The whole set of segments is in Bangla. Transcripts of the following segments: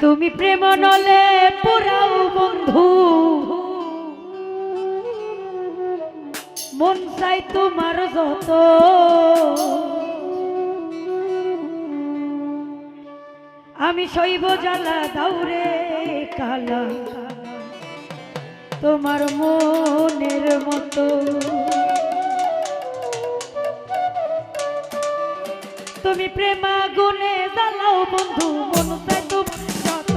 তুমি প্রেম নলে পুরাও বন্ধু, মন চাই তোমার যত, আমি সইব জ্বালা দাউরে কালা তোমার মনের মতো। তুমি প্রেমা গুনে জ্বালাও বন্ধু, মন চাই তোমার যত,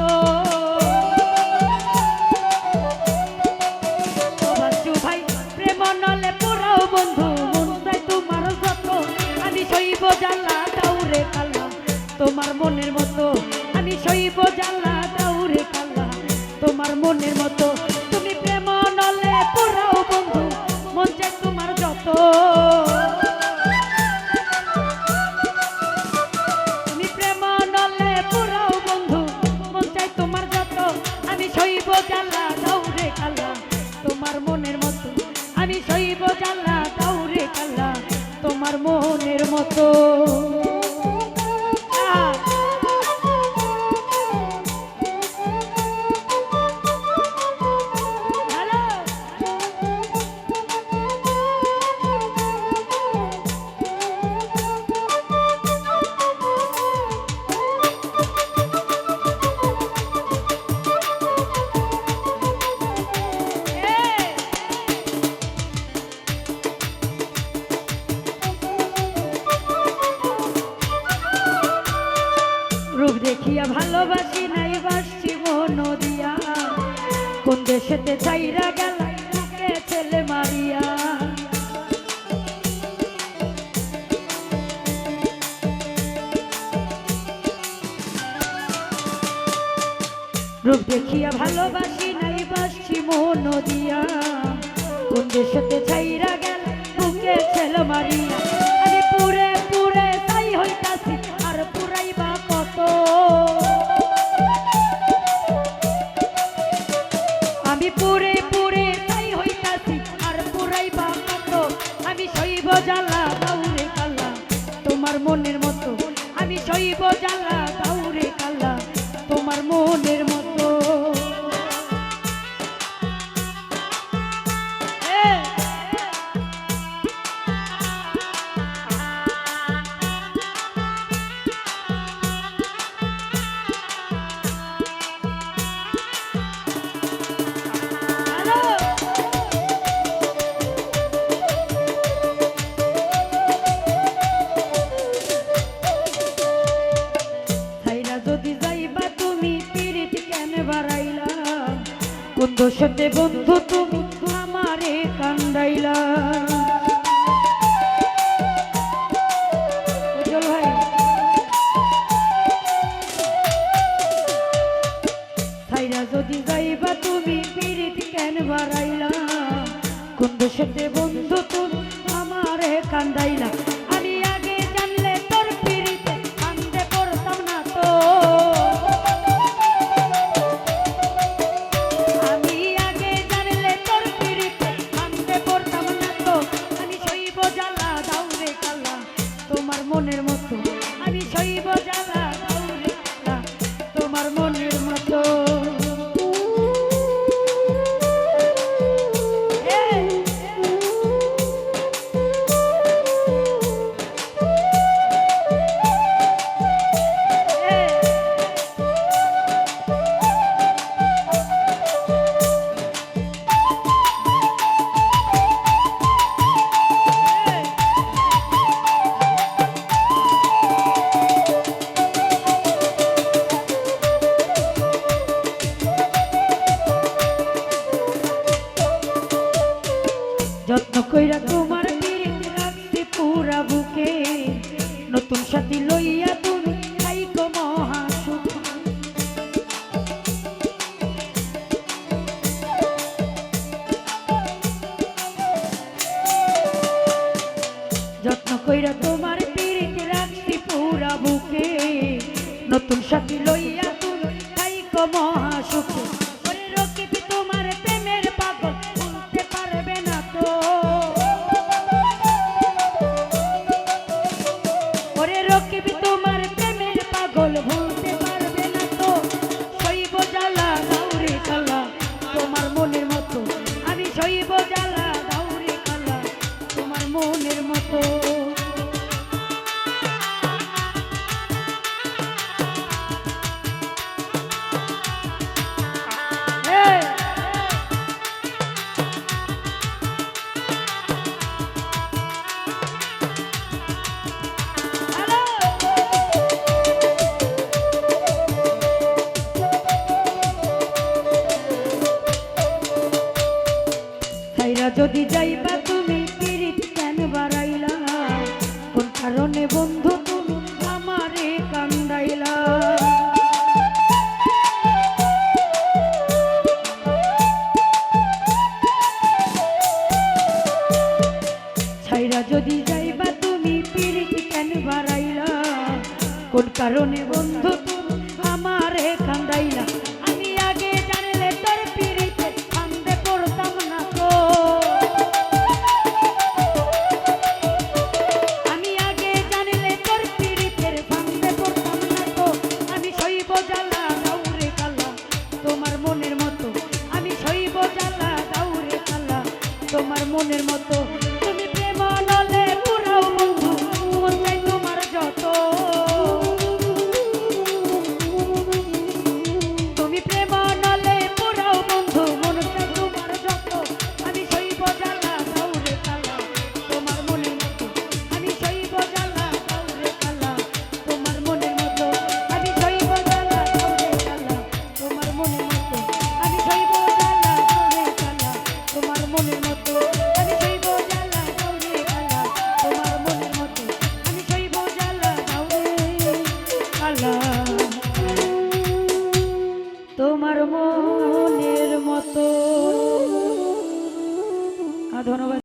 বাসু ভাই প্রেম নলে পুরাও বন্ধু, মন চাই তোমার যত, আমি সইব জ্বালা দাউরে কালা তোমার মনের মতো, আমি সইব জ্বালা দাউরে কালা তোমার মনের মতো। তুমি প্রেম নলে পুরাও বন্ধু, মন চাই তোমার যত, তুমি প্রেম নলে পুরাও বন্ধু, মন চাই তোমার যত, আমি সইব জ্বালা দাউরে কালা তোমার মনের মতো, আমি সইব জ্বালা দাউরে কালা তোমার মনের মতো। রূপ দেখিয়া ভালোবাসি নাই বাসছি মন দিয়া, কোন দেশেতে চাইরা গেল বুকে ছেলে মারিয়া। রূপ দেখিয়া ভালোবাসি নাই বাসছি মন দিয়া, কোন দেশেতে চাইরা গেল বুকে ছেলে মারিয়া। আমি পুরে পুরে তাই হইতাছি আর পুরাইবা কত, আমি পুরে পুরে তাই হইতাছি আর পুরাইবা কত, আমি সইব জ্বালা দাউরে কালা তোমার মনের মতো, আমি সইব জ্বালা দাউরে কালা তোমার মনের মতো। কোন দোষতে বন্ধু তুমি আমারে কান্দাইলা, ভাই ছাইরা যদি যাইবা তুমি পিরিত কেন বাড়াইলা, কোন দোষতে বন্ধু তুমি আমারে কান্দাইলা। আমি আগে জানলে তোর পিরিতে কান্দে পড়তাম না তো, মনের মতো, আমি সইব জ্বালা দাউরে কালা তোমার মনের মতো। যত্ন কইরা তোমার পিরিত রাখছি পুরা বুকে, নতুন সাথী লইয়া তুমি খাইকো মহা সুখ। যত্ন কইরা তোমার পিরিত রাখছি পুরা বুকে, নতুন সাথী লইয়া তুমি খাইকো মহা সুখে। তোমার প্রেমের পাগল ভুলতে পারবে না তো, ওরে রকিব তোমার প্রেমের পাগল ভুলতে পারবে না তো, যদি যাইবা তুমি পিরিত কেন বাড়াইলা কোন কারণে বন্ধু তুমি আমারে কান্দাইলা ছাইরা যদি যাইবা তুমি পিরিত কেন বাড়াইলা কোন কারণে বন্ধু তুমি আমারে কান্দাইলা আমি আগে জানলে তোর পিরিতে ফান্দে পড়তাম না তো আমি আগে জানলে তোর পিরিতের ফান্দে পড়তাম না তো আমি সইব জ্বালা দাউরে কালা তোমার মনের মতো আমি সইব জ্বালা দাউরে কালা তোমার মনের মতো তুমি প্রেম নলে পুরাও বন্ধু মন চাই তোমার যত তুমি প্রেম নলে পুরাও বন্ধু মন চাই তোমার যত আমি সইব জ্বালা দাউরে কালা তোমার মনের মতো আমি সইব জ্বালা দাউরে কালা তোমার মনের মতো আমি সইব জ্বালা দাউরে কালা তোমার মনের মতো আমি সইব জ্বালা দাউরে কালা তোমার মনের মতো আমি সইব জ্বালা দাউরে কালা তোমার মনের মতো আমি সইব জ্বালা দাউরে কালা তোমার মনের মতো ধন্যবাদ।